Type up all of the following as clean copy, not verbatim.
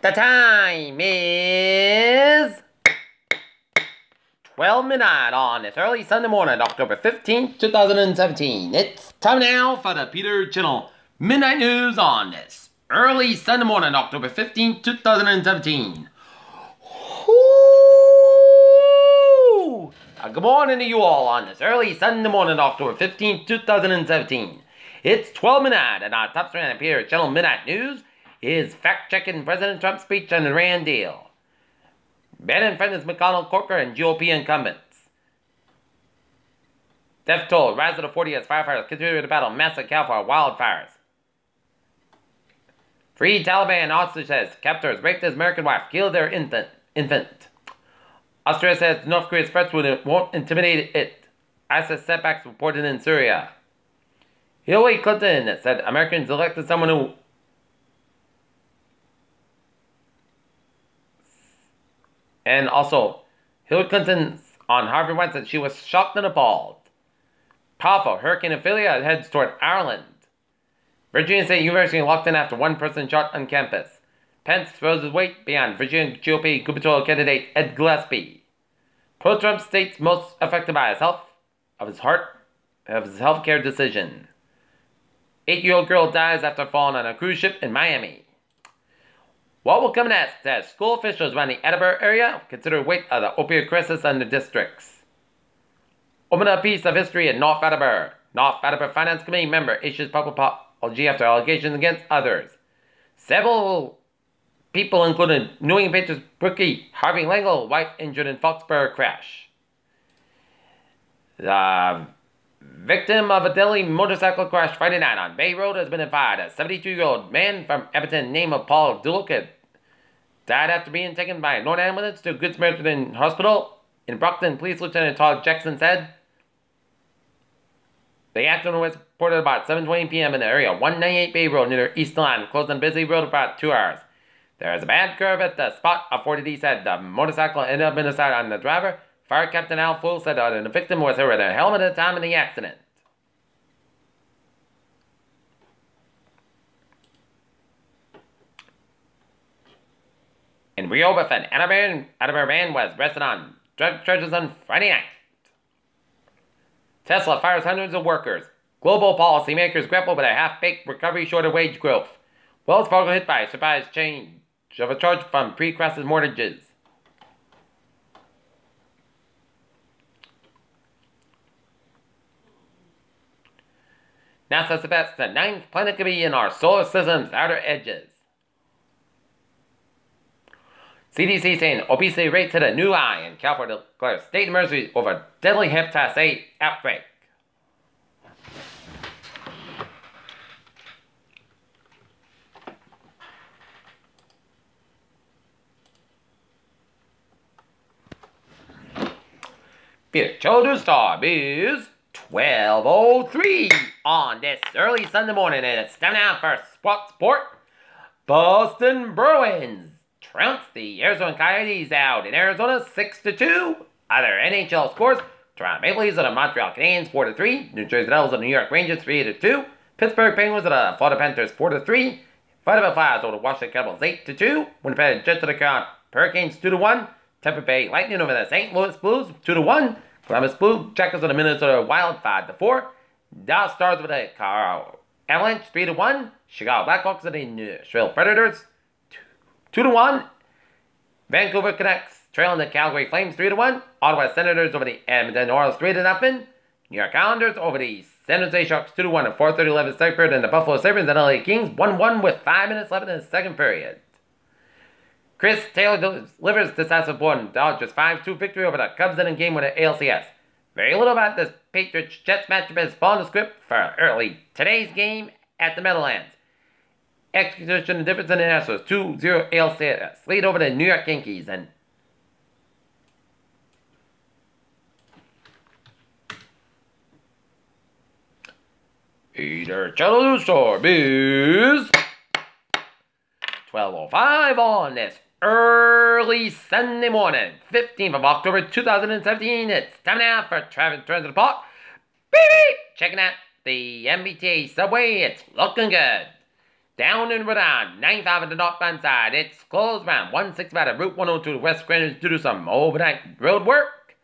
The time is 12 midnight on this early Sunday morning, October 15th, 2017. It's time now for the Peter Channel Midnight News on this early Sunday morning, October 15th, 2017. Good morning to you all on this early Sunday morning, October 15th, 2017. It's 12 midnight, and our top story on the Peter Channel Midnight News is fact-checking President Trump's speech on the Iran deal. Bannon friends McConnell, Corker, and GOP incumbents. Death toll rise to the 40 as firefighters continue to battle massive California wildfires. Free Taliban hostage says captors raped his American wife, killed their infant. Australia says North Korea's threats won't intimidate it. ISIS setbacks reported in Syria. Hillary Clinton said Americans elected someone who And also, Hillary Clinton on Harvard Weinstein said she was shocked and appalled. Powerful Hurricane Ophelia heads toward Ireland. Virginia State University locked in after one person shot on campus. Pence throws his weight beyond Virginia GOP gubernatorial candidate Ed Gillespie. Pro-Trump states most affected by his healthcare decision. 8-year-old girl dies after falling on a cruise ship in Miami. What will come next as school officials around the Edinburgh area consider weight of the opioid crisis in the districts? Open a piece of history in North Edinburgh. North Edinburgh Finance Committee member issues public apology after allegations against others. Several people, including New England Patriots rookie Harvey Langle, wife injured in Foxborough crash. The victim of a deadly motorcycle crash Friday night on Bay Road has been identified. A 72-year-old man from Edmonton named Paul Duluca died after being taken by a Northern ambulance to Good Samaritan Hospital in Brockton. Police Lieutenant Todd Jackson said the accident was reported about 7:20 p.m. in the area 198 Bay Road near East Line, closed on busy road about 2 hours. There is a bad curve at the spot, a 40D said. The motorcycle ended up in the side on the driver. Fire Captain Al Fool said that the victim was wearing a helmet at the time of the accident. In Rehoboth, an Edinburgh man was arrested on drug charges on Friday night. Tesla fires hundreds of workers. Global policymakers grapple with a half-baked recovery short of wage growth. Wells Fargo hit by a surprise change of a charge from pre-crisis mortgages. NASA suspects the 9th planet could be in our solar system's outer edges. CDC saying obesity rates hit a new high, and California declares state emergency over deadly hepatitis A outbreak. Peter Children's Star is 12:03 on this early Sunday morning, and it's time now for sport. Boston Bruins trounced the Arizona Coyotes out in Arizona 6-2. Other NHL scores: Toronto Maple Leafs at the Montreal Canadiens 4-3. New Jersey Devils at the New York Rangers 3-2. Pittsburgh Penguins at the Florida Panthers 4-3. Philadelphia Flyers over the Washington Capitals 8-2. Winnipeg Jets at the Carolina Hurricanes 2-1. Tampa Bay Lightning over the St. Louis Blues 2-1. Columbus Blue Jackets of the Minnesota Wild 5-4. Dallas Stars over the Colorado Avalanche 3-1. Chicago Blackhawks of the Nashville Predators 2-1. Vancouver Canucks trailing the Calgary Flames 3-1. Ottawa Senators over the Edmonton Oilers 3-0. New York Islanders over the San Jose Sharks 2-1 and 4:30 left in the second period, and the Buffalo Sabres and LA Kings 1-1 with 5 minutes left in the second period. Chris Taylor delivers decisive blow. Dodgers 5-2 victory over the Cubs in a game with the ALCS. Very little about this Patriots-Jets matchup is following the script for early today's game at the Meadowlands. Execution and difference in the Nationals 2-0 ALCS lead over the New York Yankees, and Peter Channel Star is 12:05 on this early Sunday morning, 15th of October 2017. It's time now for traffic trends report. Beep beep! Checking out the MBTA subway. It's looking good. Down in Rhode Island, 95 at the northbound side. It's closed around 165 at Route 102 to West Greenwich due to some overnight road work.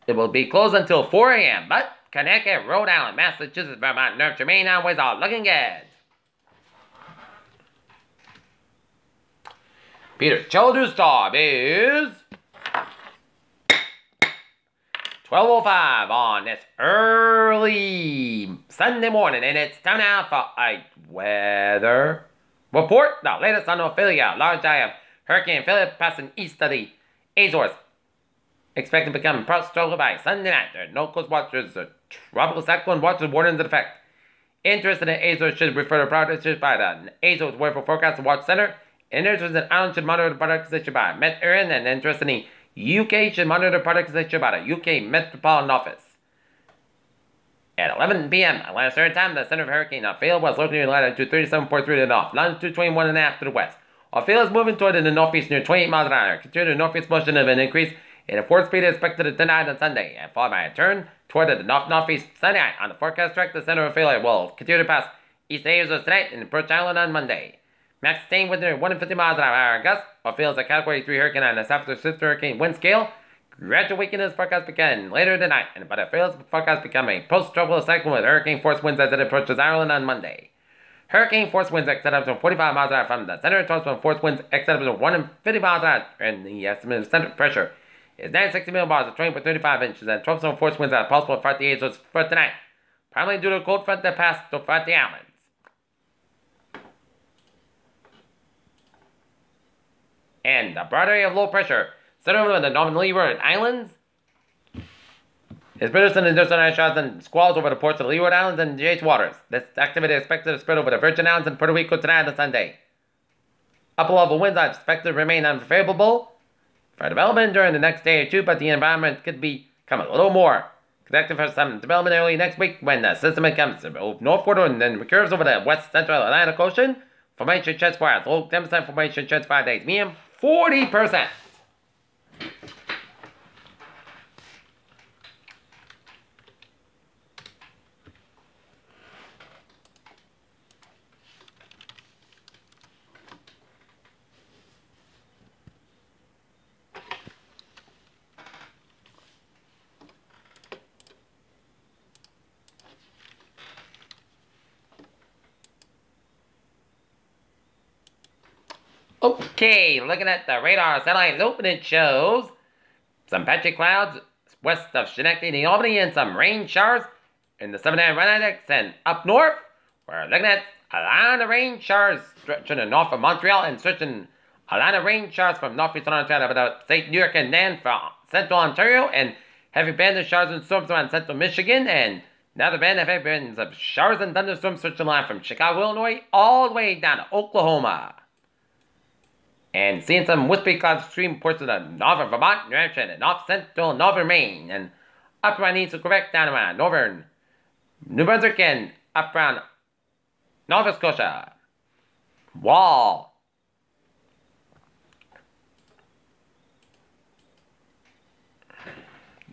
It will be closed until 4 a.m., but Connecticut, Rhode Island, Massachusetts, Vermont, New Hampshire, Maine highways are looking good. Peter Children's time is 12:05 on this early Sunday morning, and it's time now for a weather report. The latest on Ophelia, large eye of Hurricane Philip passing east of the Azores. Expected to become stronger by Sunday night. There are no coast watchers or tropical cyclone watches warnings in effect. Interested in Azores should refer to products by the Azores Weather Forecast Watch Center. Interested in Ireland should monitor the products issued by Met Erin, and interested in the UK should monitor the products issued by the UK Metropolitan Office. At 11 p.m. Atlantic Standard Time, the center of Hurricane Ophelia was located in latitude 37.3 to the north, longitude 21.5 to the west. Ophelia is moving toward the northeast near 28 miles an hour. Continue the northeast motion of an increase in the force speed is expected to tonight on Sunday, and followed by a turn toward the north-northeast Sunday night. On the forecast track, the center of Ophelia will continue to pass east Azores tonight and approach Island on Monday. Max staying within 150 miles an hour gust. Ophelia is a Category 3 hurricane on the south-to-sister hurricane wind scale. Gradual weakness forecast begin later tonight, but Ophelia's forecast become a post-tropical cyclone with hurricane force winds as it approaches Ireland on Monday. Hurricane force winds extend up to 45 miles an hour from the center. Tropical force winds extend up to 150 miles an hour, and the estimated center pressure is 960 millibars of 20.35 inches, and tropical force winds are possible throughout the Azores for tonight, primarily due to a cold front that passed throughout the islands. And the broad area of low pressure centered over the northern Leeward Islands is producing industrial showers and squalls over the ports of the Leeward Islands and adjacent waters. This activity is expected to spread over the Virgin Islands and Puerto Rico tonight and Sunday. Upper level winds are expected to remain unfavorable for development during the next day or two, but the environment could become a little more conducive for some development early next week when the system comes northward and then recurves over the west central Atlantic Ocean. Formation transpires. Low 10% formation chance 5 days. Medium 40%. Okay, looking at the radar satellite loop, and it shows some patchy clouds west of Schenectady and Albany and some rain showers in the 7 Atlantic, and up north, we're looking at a line of rain showers stretching to north of Montreal and stretching a line of rain showers from northeastern Ontario about St. New York and then from central Ontario, and heavy bands of showers and storms around central Michigan, and another band of heavy bands of showers and thunderstorms stretching the line from Chicago, Illinois, all the way down to Oklahoma. And seeing some wispy clouds stream portions of northern Vermont, New Hampshire, and north central northern Maine, and up around east of Quebec down around northern New Brunswick, and up around Nova Scotia. Wall.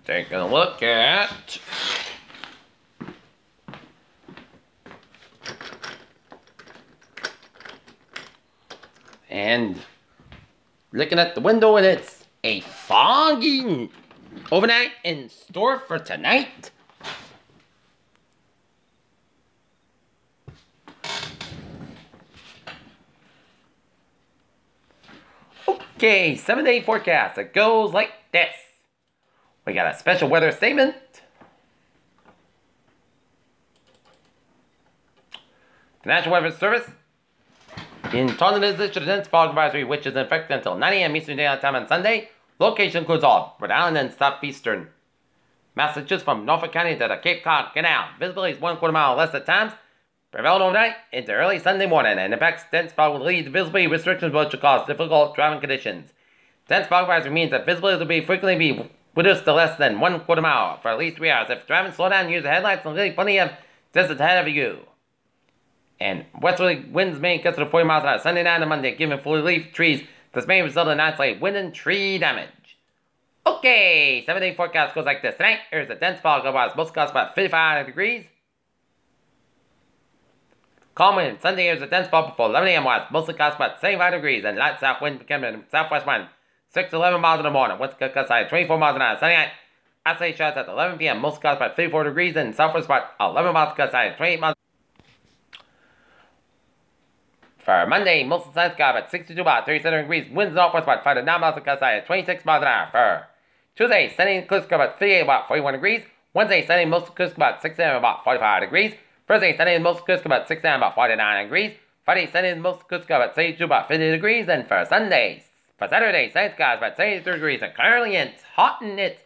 Taking a look at and looking at the window, and it's a foggy overnight in store for tonight. Okay, 7-day forecast. It goes like this. We got a special weather statement. The National Weather Service in Taunton is issued a dense fog advisory, which is in effect until 9 a.m. Eastern Daylight Time on Sunday. Location includes all Rhode Island and southeastern Massachusetts from Norfolk County to the Cape Cod Canal. Visibility is 1/4 mile less at times. Prevailed overnight into early Sunday morning, and impacts dense fog will lead to visibility restrictions, which will cause difficult driving conditions. Dense fog advisory means that visibility will frequently be reduced to less than 1/4 mile for at least 3 hours. If driving, slow down, use the headlights, and leave plenty of distance ahead of you. And westerly winds may get to 40 miles an hour Sunday night and Monday, giving fully leafed trees. This may result in isolated wind and tree damage. Okay, 7-day forecast goes like this. Tonight, there's a dense fog, otherwise most clouds about 55 degrees. Calm wind. Sunday is a dense spot before 11 a.m. west. Mostly clouds about 75 degrees and light south wind becoming southwest wind. 6 to 11 miles in the morning. Winds gust side 24 miles an hour. Sunday night. Isolate shots at 11 p.m. Mostly clouds about 54 degrees and southwest about 11 miles gust side 28 miles. For Monday, mostly sunny sky about 62 about 37 degrees. Winds northwest about 5 to 9 miles gust side 26 miles an hour. For Tuesday, sunny and clear sky about 58 about 41 degrees. Wednesday, sunny and mostly clear sky about 6 a.m. about 45 degrees. Thursday, sunny and mostly clear sky about 6 a.m. about 49 degrees. Friday, sunny and mostly clear sky about 72 about 50 degrees. And for Saturday, sunny skies about 73 degrees. And currently it's hot and it's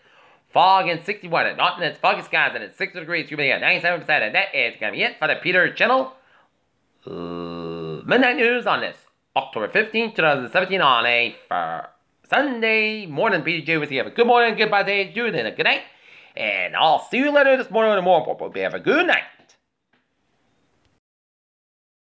fog and 61. And hot and it's foggy skies and it's 60 degrees. Humidity at 97%. And that is going to be it for the Peter Channel Midnight News on this October 15th, 2017 on a Sunday morning. PJ with you. Have a good morning, goodbye day, Jude, and a good night. And I'll see you later this morning in the morning. Have a good night.